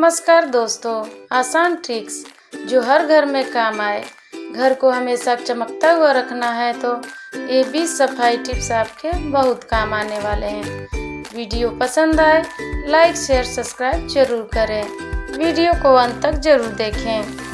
नमस्कार दोस्तों, आसान ट्रिक्स जो हर घर में काम आए। घर को हमेशा चमकता हुआ रखना है तो ये 20 सफाई टिप्स आपके बहुत काम आने वाले हैं। वीडियो पसंद आए लाइक शेयर सब्सक्राइब जरूर करें। वीडियो को अंत तक जरूर देखें।